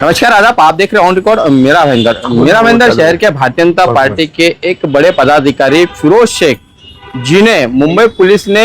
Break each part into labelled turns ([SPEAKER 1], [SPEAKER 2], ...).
[SPEAKER 1] नमस्कार आदाब, आप देख रहे हैं ऑन रिकॉर्ड मेरा महेंद्र शहर के भारतीय जनता पार्टी के एक बड़े पदाधिकारी फिरोज शेख जिन्हें मुंबई पुलिस ने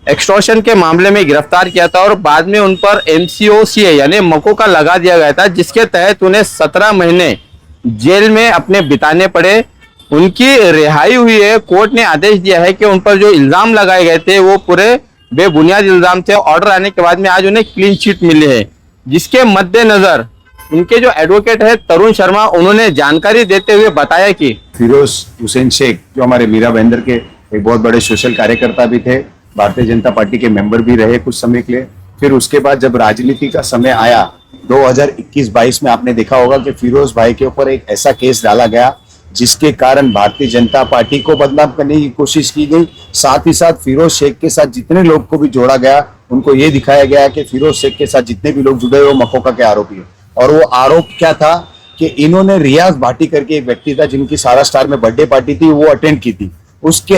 [SPEAKER 1] एक्सटॉर्शन के मामले में गिरफ्तार किया था और बाद में उन पर MCOCA यानी मकोका लगा दिया गया था, जिसके तहत उन्हें 17 महीने जेल में अपने बिताने पड़े। उनकी रिहाई हुई है। कोर्ट ने आदेश दिया है कि उन पर जो इल्जाम लगाए गए थे वो पूरे बेबुनियाद इल्जाम थे। ऑर्डर आने के बाद में आज उन्हें क्लीन चिट मिली है, जिसके मद्देनजर उनके जो एडवोकेट है तरुण शर्मा, उन्होंने जानकारी देते हुए बताया कि
[SPEAKER 2] फिरोज हुसैन शेख जो हमारे मीरा भाईंदर के एक बहुत बड़े सोशल कार्यकर्ता भी थे, भारतीय जनता पार्टी के मेंबर भी रहे कुछ समय के लिए। फिर उसके बाद जब राजनीति का समय आया 2021-22 में, आपने देखा होगा कि फिरोज भाई के ऊपर एक ऐसा केस डाला गया जिसके कारण भारतीय जनता पार्टी को बदनाम करने की कोशिश की गई। साथ ही साथ फिरोज शेख के साथ जितने लोग को भी जोड़ा गया, उनको ये दिखाया गया कि फिरोज शेख के साथ जितने भी लोग जुड़े वो मकोका के आरोपी है। और वो आरोप क्या था कि इन्होंने रियाज भाटी करके एक व्यक्ति था जिनकी सारा स्टार में बर्थडे पार्टी थी, वो अटेंड की थी। उसके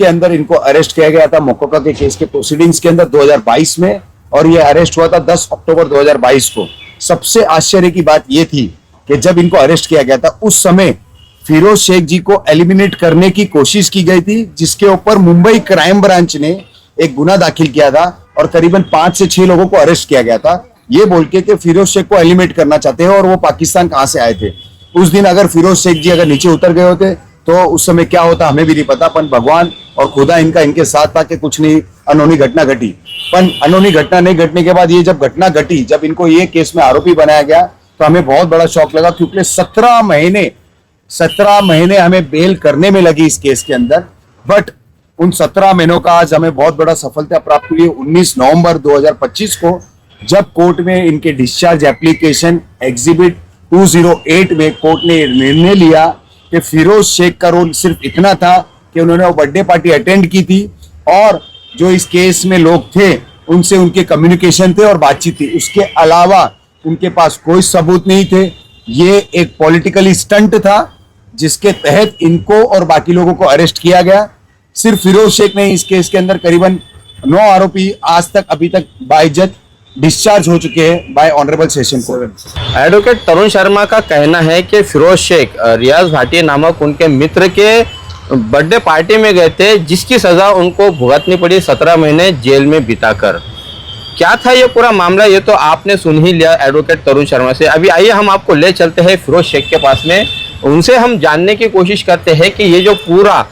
[SPEAKER 2] अंदर इनको अरेस्ट किया गया था मकोका के केस के प्रोसीडिंग्स के अंदर 2022 में, और ये अरेस्ट हुआ था 10 अक्टूबर 2022 को। सबसे आश्चर्य की बात ये थी कि जब इनको अरेस्ट किया गया था उस समय फिरोज शेख जी को एलिमिनेट करने की कोशिश की गई थी, जिसके ऊपर मुंबई क्राइम ब्रांच ने एक गुना दाखिल किया था और करीबन 5 से 6 लोगों को अरेस्ट किया गया था, ये बोल के कि फिरोज शेख को एलिमिनेट करना चाहते हैं और वो पाकिस्तान कहां से आए थे। उस दिन अगर फिरोज शेख जी अगर नीचे उतर गए होते तो उस समय क्या होता हमें भी नहीं पता, पर भगवान और खुदा इनके साथ था कि कुछ नहीं अनहोनी घटना घटी। पर अनहोनी घटना नहीं घटने के बाद ये जब घटना घटी, जब इनको ये केस में आरोपी बनाया गया तो हमें बहुत बड़ा शौक लगा, क्योंकि 17 महीने हमें बेल करने में लगी इस केस के अंदर। बट उन 17 महीनों का आज हमें बहुत बड़ा सफलता प्राप्त हुई। 19 नवंबर 2025 को जब कोर्ट में इनके डिस्चार्ज एप्लीकेशन एग्जिबिट 208 में कोर्ट ने निर्णय लिया कि फिरोज शेख का रोल सिर्फ इतना था कि उन्होंने वो बर्थडे पार्टी अटेंड की थी और जो इस केस में लोग थे उनसे उनके कम्युनिकेशन थे और बातचीत थी, उसके अलावा उनके पास कोई सबूत नहीं थे। ये एक पॉलिटिकली स्टंट था जिसके तहत इनको और बाकी लोगों को अरेस्ट किया गया। सिर्फ फिरोज शेख नहीं, इस केस के अंदर करीबन 9 आरोपी आज तक अभी तक बाइज्जत डिस्चार्ज हो चुके हैं by honourable session court.
[SPEAKER 1] Advocate Tarun Sharma का कहना है कि फिरोज शेख रियाज भाटी नामक उनके मित्र के बर्थडे पार्टी में गए थे, जिसकी सजा उनको भुगतनी पड़ी 17 महीने जेल में बिताकर। क्या था ये पूरा मामला, ये तो आपने सुन ही लिया एडवोकेट तरुण शर्मा से। अभी आइए हम आपको ले चलते हैं फिरोज शेख के पास में, उनसे हम जानने की कोशिश करते हैं कि ये जो पूरा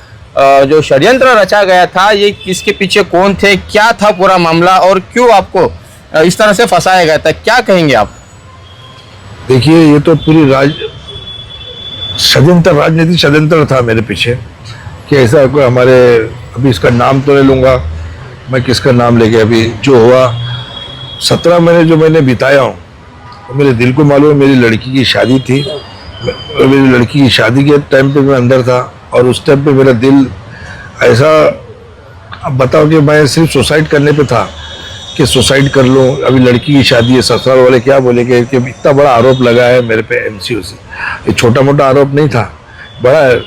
[SPEAKER 1] जो षड्यंत्र रचा गया था, ये किसके पीछे कौन थे, क्या था पूरा मामला और क्यों आपको इस तरह से फंसाया गया था। क्या कहेंगे आप?
[SPEAKER 3] देखिए, ये तो पूरी राजनीतिक षड्यंत्र था मेरे पीछे कि ऐसा कोई हमारे, अभी इसका नाम तो नहीं लूँगा मैं, किसका नाम लेके अभी जो हुआ 17 महीने जो मैंने बिताया हूँ, तो मेरे दिल को मालूम है। मेरी लड़की की शादी थी, मेरी लड़की की शादी के टाइम पे मैं अंदर था और उस टाइम पे मेरा दिल ऐसा, अब बताओ कि मैं सिर्फ सुसाइड करने पे था कि सुसाइड कर लूँ, अभी लड़की की शादी है, ससुराल वाले क्या बोलेंगे कि इतना बड़ा आरोप लगा है मेरे पे MCOC। ये छोटा मोटा आरोप नहीं था, बड़ा है,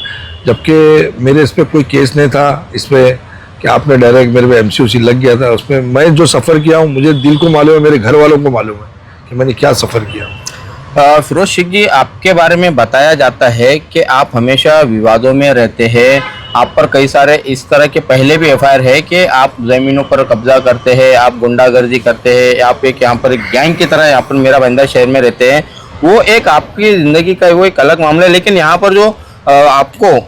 [SPEAKER 3] जबकि मेरे इस पर कोई केस नहीं था इस पर कि आपने डायरेक्ट मेरे पे MCOC लग गया था। उसमें मैं जो सफ़र किया हूँ मुझे दिल को मालूम है, मेरे घर वालों को मालूम है कि मैंने क्या सफ़र किया।
[SPEAKER 1] फिरोज शेख जी, आपके बारे में बताया जाता है कि आप हमेशा विवादों में रहते हैं, आप पर कई सारे इस तरह के पहले भी FIR है कि आप ज़मीनों पर कब्जा करते हैं, आप गुंडागर्दी करते हैं, आप एक यहाँ पर एक गैंग की तरह यहाँ पर मेरा भाईंदर शहर में रहते हैं। वो एक आपकी ज़िंदगी का वो एक अलग मामला है, लेकिन यहाँ पर जो आपको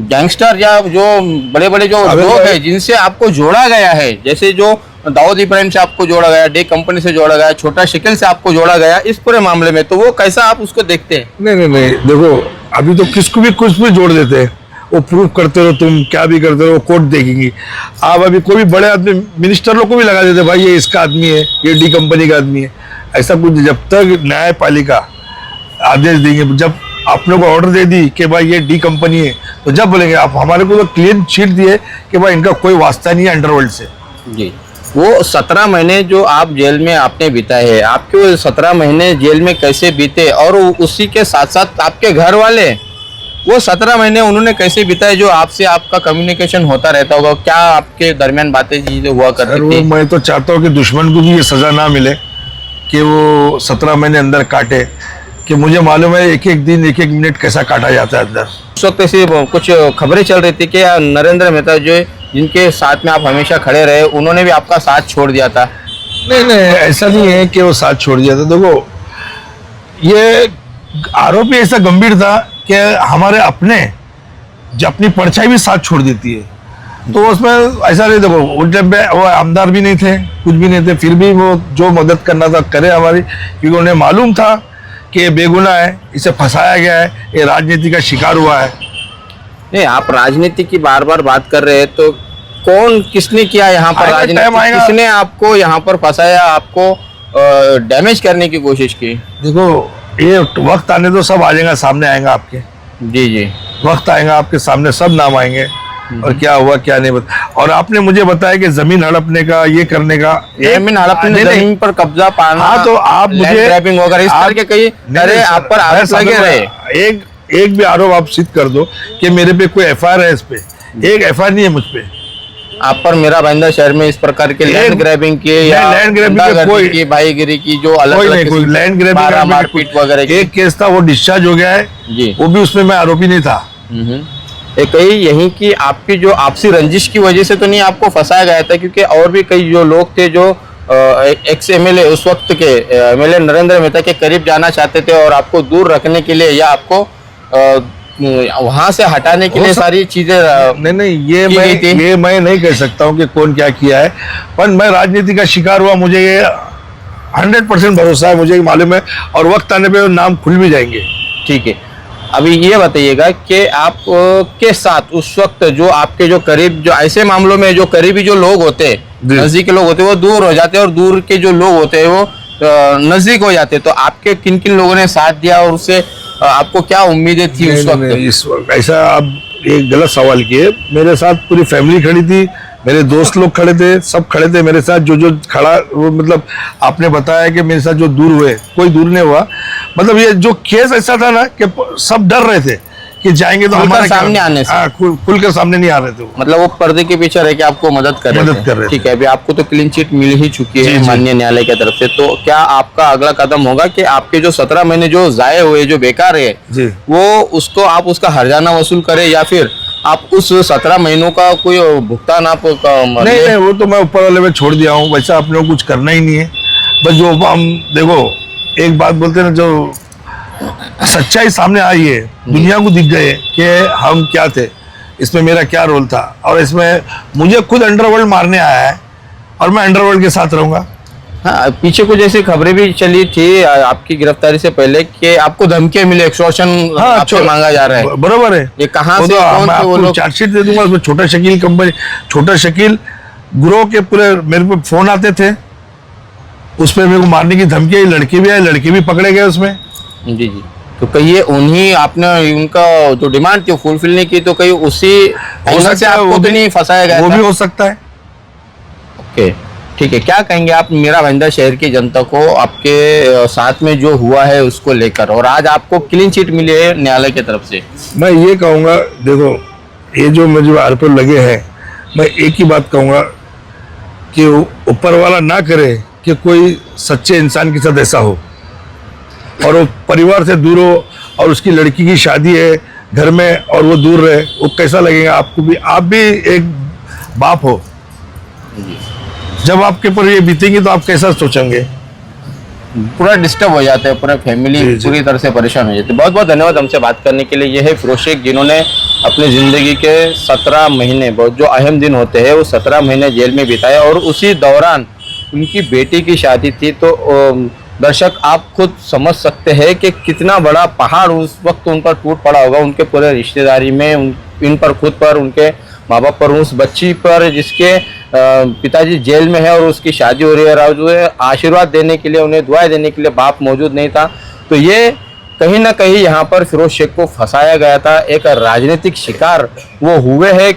[SPEAKER 1] गैंगस्टर या जो बड़े बड़े जो लोग हैं जिनसे आपको जोड़ा गया है, जैसे जो दाऊद इब्राहिम से आपको जोड़ा गया, डे कंपनी से जोड़ा गया, छोटा शिकिल से आपको जोड़ा गया, इस पूरे मामले में, तो वो कैसा आप उसको देखते हैं?
[SPEAKER 3] नहीं, देखो अभी तो किसको भी कुछ भी जोड़ देते हैं, वो प्रूफ करते रहो, तुम क्या भी करते रहो, कोर्ट देखेंगी। आप अभी कोई भी बड़े आदमी मिनिस्टर लोग को भी लगा देते, भाई ये इसका आदमी है, ये डी कंपनी का आदमी है। ऐसा कुछ जब तक न्यायपालिका आदेश देंगे, जब आपने को ऑर्डर दे दी कि भाई ये डी कंपनी है, तो जब बोलेंगे आप हमारे को तो क्लीन शीट दिए कि भाई इनका कोई वास्ता नहीं है अंडरवर्ल्ड से।
[SPEAKER 1] जी, वो 17 महीने जो आप जेल में आपने बिताए हैं, आपके वो 17 महीने जेल में कैसे बीते, और उसी के साथ साथ आपके घर वाले वो 17 महीने उन्होंने कैसे बिताए, जो आपसे आपका कम्युनिकेशन होता रहता होगा, क्या आपके दरमियान बातें चीजें हुआ करती थी?
[SPEAKER 3] मैं तो चाहता हूँ कि दुश्मन को भी ये सजा ना मिले, कि वो 17 महीने अंदर काटे, कि मुझे मालूम है एक एक दिन एक एक मिनट कैसा काटा जाता है अंदर।
[SPEAKER 1] उस वक्त ऐसी कुछ खबरें चल रही थी कि नरेंद्र मेहता जो जिनके साथ में आप हमेशा खड़े रहे, उन्होंने भी आपका साथ छोड़ दिया था।
[SPEAKER 3] नहीं नहीं, ऐसा नहीं है कि वो साथ छोड़ दिया था। देखो, ये आरोप ही ऐसा गंभीर था कि हमारे अपने जो अपनी परछाई भी साथ छोड़ देती है, तो उसमें ऐसा नहीं। देखो, उस टाइम पे वो आमदार भी नहीं थे, कुछ भी नहीं थे, फिर भी वो जो मदद करना था करे हमारी, क्योंकि उन्हें मालूम था कि ये बेगुनाह है, इसे फंसाया गया है, ये राजनीति का शिकार हुआ है।
[SPEAKER 1] नहीं, आप राजनीति की बार बार बात कर रहे हैं, तो कौन किसने किया यहाँ पर
[SPEAKER 3] आएगा, टाइम
[SPEAKER 1] राजनीति?
[SPEAKER 3] आएगा।
[SPEAKER 1] किसने आपको यहाँ पर फंसाया, आपको डैमेज करने की कोशिश की?
[SPEAKER 3] देखो, ये वक्त आने तो सब आ जाएगा, सामने आएगा आपके,
[SPEAKER 1] जी जी।
[SPEAKER 3] वक्त आएगा आपके सामने, सब नाम आएंगे और क्या हुआ क्या नहीं बता। और आपने मुझे बताया कि जमीन हड़पने का, ये करने का,
[SPEAKER 1] जमीन हड़पने, जमीन पर कब्जा पाना,
[SPEAKER 3] हाँ, तो आप
[SPEAKER 1] लैंड
[SPEAKER 3] मुझे
[SPEAKER 1] ग्रैबिंग वगैरह इस तरह के कई तरह आप पर आरोप लगे रहे।
[SPEAKER 3] एक भी आरोप आप सिद्ध कर दो कि मेरे पे कोई एफआईआर है, इस पे एक एफआईआर नहीं है मुझ पे।
[SPEAKER 1] आप पर मेरा भाईंदर शहर में इस प्रकार के लैंड ग्रैबिंग की या
[SPEAKER 3] लैंड ग्रैबिंग
[SPEAKER 1] गुंडागर्दी की, भाईगिरी की, जो अलग अलग
[SPEAKER 3] कोई लैंड ग्रैबिंग
[SPEAKER 1] मारपीट वगैरह की,
[SPEAKER 3] एक केस था, वो डिस्चार्ज हो गया है
[SPEAKER 1] जी,
[SPEAKER 3] वो भी उसमें मैं आरोपी नहीं था।
[SPEAKER 1] एक कई यही कि आपकी जो आपसी रंजिश की वजह से तो नहीं आपको फंसाया गया था, क्योंकि और भी कई जो लोग थे जो एक्स एमएलए उस वक्त के एमएलए नरेंद्र मेहता के करीब जाना चाहते थे और आपको दूर रखने के लिए या आपको वहां से हटाने के लिए सारी चीजें
[SPEAKER 3] नहीं, ये मैं नहीं कह सकता हूँ कि कौन क्या किया है, पर मैं राजनीति का शिकार हुआ, मुझे ये 100% भरोसा है, मुझे मालूम है, और वक्त आने पे नाम खुल भी जाएंगे।
[SPEAKER 1] ठीक है, अभी ये बताइएगा कि आप के साथ उस वक्त जो आपके जो करीब, जो ऐसे मामलों में जो करीबी जो लोग होते हैं, नजदीक के लोग होते हैं, वो दूर हो जाते हैं और दूर के जो लोग होते हैं वो नजदीक हो जाते हैं, तो आपके किन किन लोगों ने साथ दिया और उससे आपको क्या उम्मीदें थी उस वक्त?
[SPEAKER 3] इस वक्त ऐसा आप एक गलत सवाल किए। मेरे साथ पूरी फैमिली खड़ी थी, मेरे दोस्त लोग खड़े थे, सब खड़े थे मेरे साथ। जो खड़ा, वो मतलब आपने बताया कि मेरे साथ जो दूर हुए, कोई दूर नहीं हुआ। मतलब ये जो केस ऐसा था ना कि सब डर रहे थे कि जाएंगे तो हमारे
[SPEAKER 1] सामने आने से,
[SPEAKER 3] खुलकर सामने नहीं आ रहे थे।
[SPEAKER 1] मतलब वो पर्दे के पीछे रह के आपको मदद कर रहे थे। ठीक है, अभी आपको तो क्लीन चिट मिल ही चुकी है माननीय न्यायालय की तरफ से, तो क्या आपका अगला कदम होगा कि आपके जो 17 महीने जो जाए हुए, जो बेकार है, वो उसको आप उसका हर्जाना वसूल करें, या फिर आप उस 17 महीनों का कोई भुगतान आप
[SPEAKER 3] नहीं, वो तो मैं ऊपर वाले में छोड़ दिया हूँ। वैसा अपने को कुछ करना ही नहीं है। बस जो हम देखो, एक बात बोलते ना, जो सच्चाई सामने आई है, दुनिया को दिख गए कि हम क्या थे, इसमें मेरा क्या रोल था, और इसमें मुझे खुद अंडरवर्ल्ड मारने आया है और मैं अंडरवर्ल्ड के साथ रहूंगा।
[SPEAKER 1] हाँ, पीछे कुछ ऐसी खबरें भी चली थी आपकी गिरफ्तारी से पहले कि आपको धमकियां मिले, एक्सटॉर्शन आपसे मांगा जा रहा है।
[SPEAKER 3] बरोबर है,
[SPEAKER 1] ये कहाँ से,
[SPEAKER 3] तो मैं आपको चार्जशीट दे दूंगा। उसमें छोटा शकील कंपनी, छोटा शकील ग्रोह के पूरे मेरे पे फोन आते थे, उसमें मेरे को मारने की धमकी, लड़के भी आए, लड़के भी पकड़े गए उसमें।
[SPEAKER 1] जी जी, तो कहिए उन्हीं आपने उनका जो डिमांड थी फुलफिल नहीं की, तो कहीं उसी एंगल से आपको तो नहीं फंसाया गया?
[SPEAKER 3] वो भी हो सकता है।
[SPEAKER 1] ओके, ठीक है, क्या कहेंगे आप मेरा भाईंदर शहर की जनता को आपके साथ में जो हुआ है उसको लेकर, और आज आपको क्लीन चिट मिली है न्यायालय की तरफ से?
[SPEAKER 3] मैं ये कहूँगा, देखो, ये जो मुझे आरोप लगे हैं, मैं एक ही बात कहूँगा कि ऊपर वाला ना करे कि कोई सच्चे इंसान के साथ ऐसा हो और वो परिवार से दूर हो, और उसकी लड़की की शादी है घर में और वो दूर रहे, वो कैसा लगेगा आपको भी? आप भी एक बाप हो, जब आपके ऊपर ये बीतेंगी तो आप कैसा सोचेंगे?
[SPEAKER 1] पूरा डिस्टर्ब हो जाता है, पूरा फैमिली पूरी तरह से परेशान हो जाती है। बहुत बहुत धन्यवाद हमसे बात करने के लिए। ये है फिरोज शेख, जिन्होंने अपनी ज़िंदगी के 17 महीने, बहुत जो अहम दिन होते हैं, वो 17 महीने जेल में बिताए, और उसी दौरान उनकी बेटी की शादी थी। तो दर्शक आप खुद समझ सकते हैं कि कितना बड़ा पहाड़ उस वक्त उन पर टूट पड़ा होगा, उनके पूरे रिश्तेदारी में, इन पर, खुद पर, उनके माँ बाप पर, उस बच्ची पर जिसके पिताजी जेल में है और उसकी शादी हो रही है, और जो आशीर्वाद देने के लिए, उन्हें दुआएं देने के लिए बाप मौजूद नहीं था। तो ये कहीं ना कहीं यहाँ पर फिरोज शेख को फंसाया गया था, एक राजनीतिक शिकार वो हुए हैं,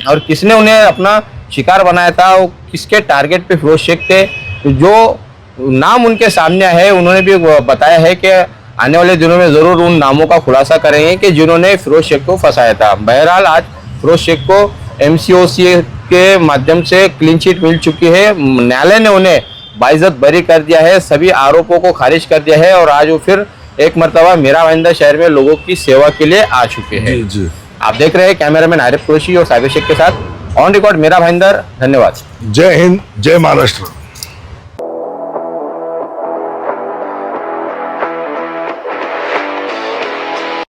[SPEAKER 1] और किसने उन्हें अपना शिकार बनाया था, वो किसके टारगेट पे फिरोज शेख थे, जो नाम उनके सामने है, उन्होंने भी बताया है कि आने वाले दिनों में ज़रूर उन नामों का खुलासा करेंगे कि जिन्होंने फिरोज शेख को फंसाया था। बहरहाल आज फिरोज शेख को MCOC के माध्यम से क्लीन चिट मिल चुकी है। न्यायालय ने उन्हें बाइज्जत बरी कर दिया है, सभी आरोपों को खारिज कर दिया है और आज वो फिर एक मर्तबा मीरा भाईंदर शहर में लोगों की सेवा के लिए आ चुके हैं।
[SPEAKER 3] जी जी।
[SPEAKER 1] आप देख रहे हैं कैमरामैन आरिफ कुरैशी और साबिर शेख के साथ ऑन रिकॉर्ड मीरा भाईंदर। धन्यवाद।
[SPEAKER 3] जय हिंद, जय महाराष्ट्र।